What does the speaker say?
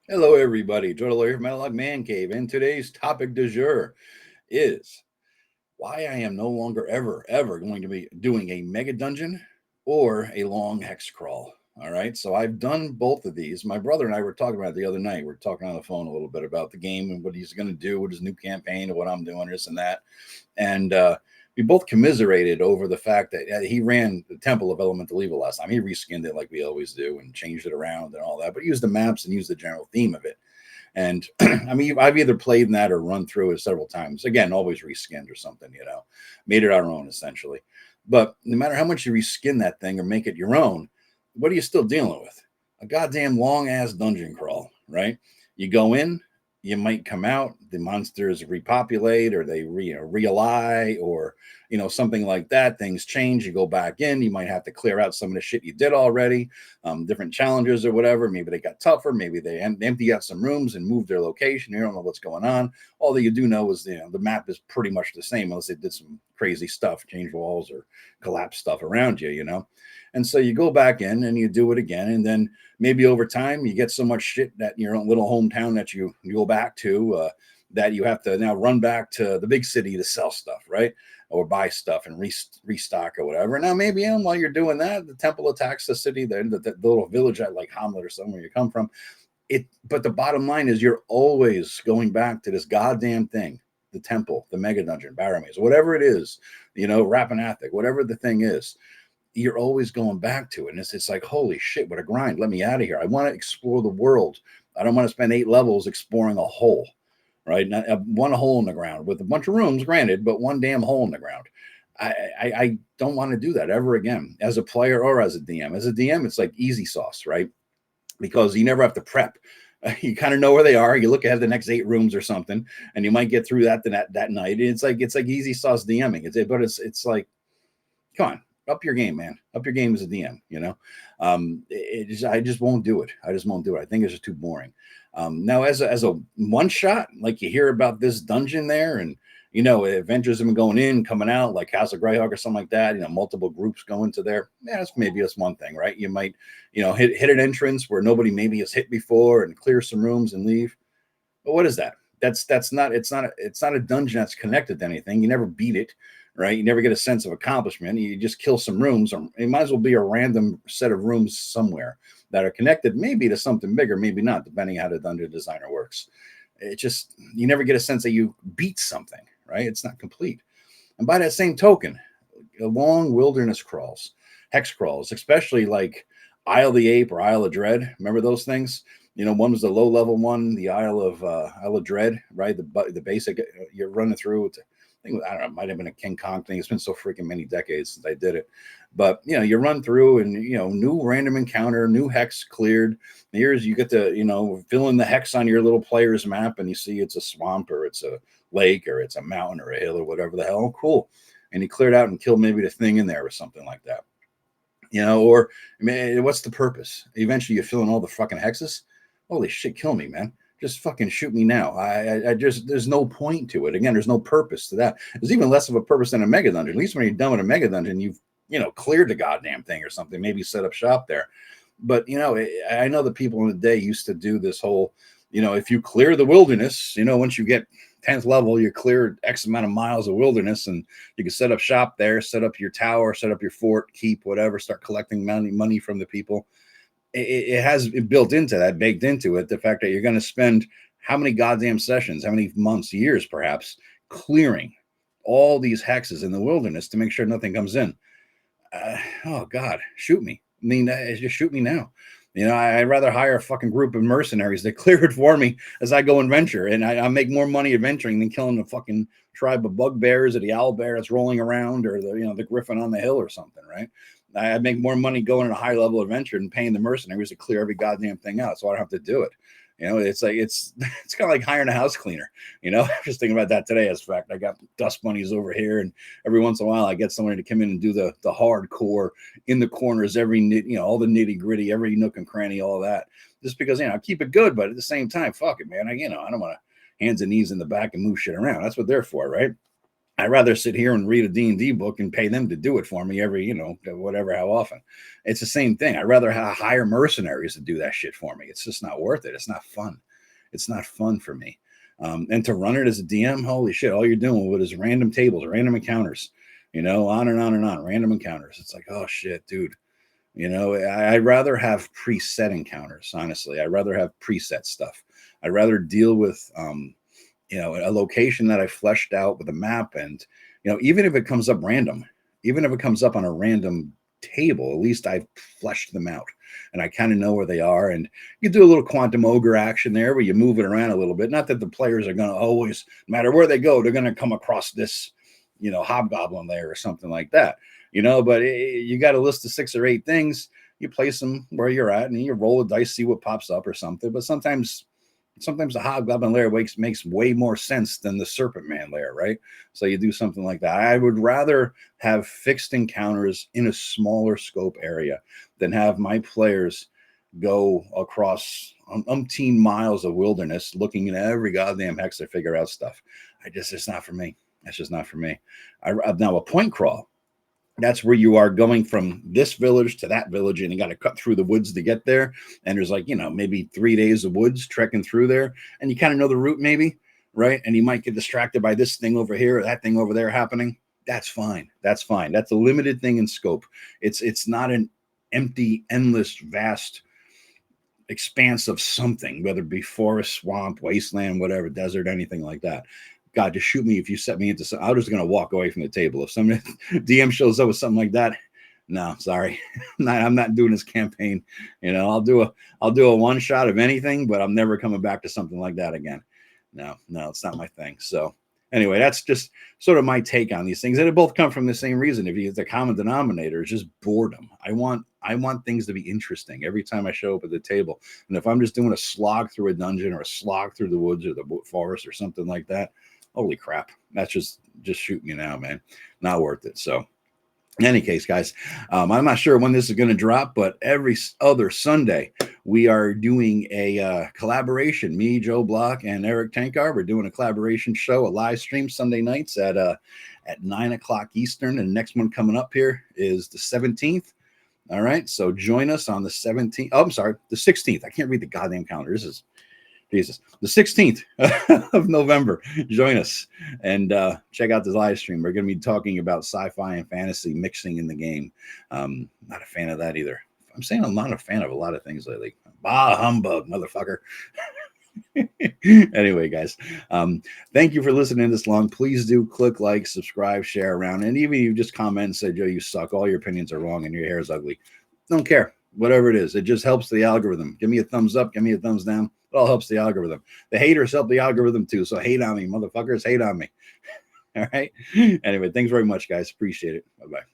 Hello, everybody. Joe Lawyer from Metalog Man Cave, and today's topic du jour is why I am no longer ever going to be doing a mega dungeon or a long hex crawl. All right, so I've done both of these. My brother and I were talking about it the other night. We were talking on the phone a little bit about the game and what he's going to do with his new campaign and what I'm doing, this and that. And we both commiserated over the fact that he ran the Temple of Elemental Evil last time. He reskinned it like we always do and changed it around and all that, but used the maps and used the general theme of it. And I mean, I've either played in that or run through it several times. Again, always reskinned or something, made it our own essentially. But no matter how much you reskin that thing or make it your own, what are you still dealing with? A goddamn long ass dungeon crawl, right? You go in, you might come out, the monsters repopulate or they realign or something like that. Things change, you go back in, you might have to clear out some of the shit you did already, different challenges or whatever. Maybe they got tougher, maybe they empty out some rooms and move their location. You don't know what's going on. All that you do know is the map is pretty much the same unless they did some crazy stuff, change walls or collapse stuff around you. And so you go back in and you do it again, and then maybe over time you get so much shit that in your own little hometown that you go back to, that you have to now run back to the big city to sell stuff, right? Or buy stuff and restock or whatever. Now, maybe while you're doing that, the temple attacks the city, the little village at like Hamlet or somewhere you come from. But the bottom line is you're always going back to this goddamn thing, the temple, the mega dungeon, Barrowmaze, whatever it is, Rapanathik, whatever the thing is. You're always going back to it. And it's like, holy shit, what a grind. Let me out of here. I want to explore the world. I don't want to spend 8 levels exploring a hole, right? Not, one hole in the ground with a bunch of rooms, granted, but one damn hole in the ground. I don't want to do that ever again as a player or as a DM. As a DM, it's like easy sauce, right? Because you never have to prep. You kind of know where they are. You look ahead the next 8 rooms or something, and you might get through that night. It's like easy sauce DMing. It's like, come on, up your game, man. Up your game as a DM. I just won't do it. I just won't do it. I think it's just too boring. Now, as a one shot, like you hear about this dungeon there, and adventures have been going in, coming out, like House of Greyhawk or something like that. Multiple groups going to there. Yeah, that's one thing, right? You might, hit an entrance where nobody maybe has hit before, and clear some rooms and leave. But what is that? That's not it's not a dungeon that's connected to anything. You never beat it, right? You never get a sense of accomplishment. You just kill some rooms, or it might as well be a random set of rooms somewhere that are connected, maybe to something bigger, maybe not, depending how the dungeon designer works. It just, you never get a sense that you beat something, right? It's not complete. And by that same token, long wilderness crawls, hex crawls, especially like Isle of the Ape or Isle of Dread. Remember those things? One was the low level one, the Isle of Dread, right? The basic you're running through. I think, I don't know, it might have been a King Kong thing. It's been so freaking many decades since I did it. But you run through and new random encounter, new hex cleared. Here's, you get to fill in the hex on your little player's map, and you see it's a swamp or it's a lake or it's a mountain or a hill or whatever the hell. Cool. And you cleared out and killed maybe the thing in there or something like that. Or I mean, what's the purpose? Eventually you fill in all the fucking hexes. Holy shit, kill me, man. Just fucking shoot me now. I just, there's no point to it. Again, there's no purpose to that. There's even less of a purpose than a mega dungeon. At least when you're done with a mega dungeon, you've cleared the goddamn thing or something. Maybe set up shop there. But I know the people in the day used to do this whole, if you clear the wilderness, once you get 10th level, you clear X amount of miles of wilderness, and you can set up shop there, set up your tower, set up your fort, keep whatever, start collecting money from the people. It has built into that, baked into it, the fact that you're going to spend how many goddamn sessions, how many months, years perhaps, clearing all these hexes in the wilderness to make sure nothing comes in. Oh God, shoot me. I mean, just shoot me now. I'd rather hire a fucking group of mercenaries that clear it for me as I go and venture, and I make more money adventuring than killing the fucking tribe of bugbears or the owl bear that's rolling around, or the griffin on the hill or something, right? I make more money going on a high level adventure than paying the mercenaries to clear every goddamn thing out, so I don't have to do it. It's like it's kind of like hiring a house cleaner. Just thinking about that today. As a fact, I got dust bunnies over here, and every once in a while, I get somebody to come in and do the hardcore in the corners, all the nitty gritty, every nook and cranny, all that. Just because I keep it good, but at the same time, fuck it, man. I don't want to hands and knees in the back and move shit around. That's what they're for, right? I'd rather sit here and read a D&D book and pay them to do it for me every, whatever, how often. It's the same thing. I'd rather hire mercenaries to do that shit for me. It's just not worth it. It's not fun. It's not fun for me. And to run it as a DM, holy shit, all you're doing with is random tables, random encounters, on and on and on, random encounters. It's like, oh shit, dude. I'd rather have preset encounters, honestly. I'd rather have preset stuff. I'd rather deal with, a location that I fleshed out with a map. And, even if it comes up random, even if it comes up on a random table, at least I've fleshed them out and I kind of know where they are. And you do a little quantum ogre action there where you move it around a little bit. Not that the players are going to always, no matter where they go, they're going to come across this, hobgoblin there or something like that, but you got a list of 6 or 8 things. You place them where you're at and you roll a dice, see what pops up or something. But sometimes the hobgoblin lair makes way more sense than the serpent man lair, right? So you do something like that. I would rather have fixed encounters in a smaller scope area than have my players go across umpteen miles of wilderness looking at every goddamn hex to figure out stuff. It's not for me. That's just not for me. Now a point crawl, that's where you are going from this village to that village and you got to cut through the woods to get there. And there's like, maybe 3 days of woods trekking through there and you kind of know the route maybe, right? And you might get distracted by this thing over here or that thing over there happening. That's fine. That's fine. That's a limited thing in scope. It's not an empty, endless, vast expanse of something, whether it be forest, swamp, wasteland, whatever, desert, anything like that. God, just shoot me if you set me into something. I'm just going to walk away from the table. If somebody DM shows up with something like that, no, sorry. I'm not doing this campaign. I'll do a one shot of anything, but I'm never coming back to something like that again. No, it's not my thing. So anyway, that's just sort of my take on these things. And it both come from the same reason. If you get the common denominator, it's just boredom. I want things to be interesting every time I show up at the table. And if I'm just doing a slog through a dungeon or a slog through the woods or the forest or something like that, holy crap, that's just shoot me now, man. Not worth it. So in any case, guys, I'm not sure when this is going to drop, but every other Sunday we are doing a collaboration. Me, Joe Block, and Eric Tankar. We're doing a collaboration show, a live stream Sunday nights at 9 o'clock Eastern. And the next one coming up here is the 17th. All right, so join us on the 17th. Oh, I'm sorry, the 16th. I can't read the goddamn calendar. This is Jesus. The 16th of November. Join us and check out this live stream. We're going to be talking about sci-fi and fantasy mixing in the game. Not a fan of that either. I'm saying I'm not a fan of a lot of things lately. Bah, humbug, motherfucker. Anyway, guys, thank you for listening this long. Please do click like, subscribe, share around. And even if you just comment and say, Joe, you suck. All your opinions are wrong and your hair is ugly. Don't care. Whatever it is. It just helps the algorithm. Give me a thumbs up. Give me a thumbs down. It all helps the algorithm. The haters help the algorithm too. So hate on me, motherfuckers. Hate on me. All right. Anyway, thanks very much, guys. Appreciate it. Bye-bye.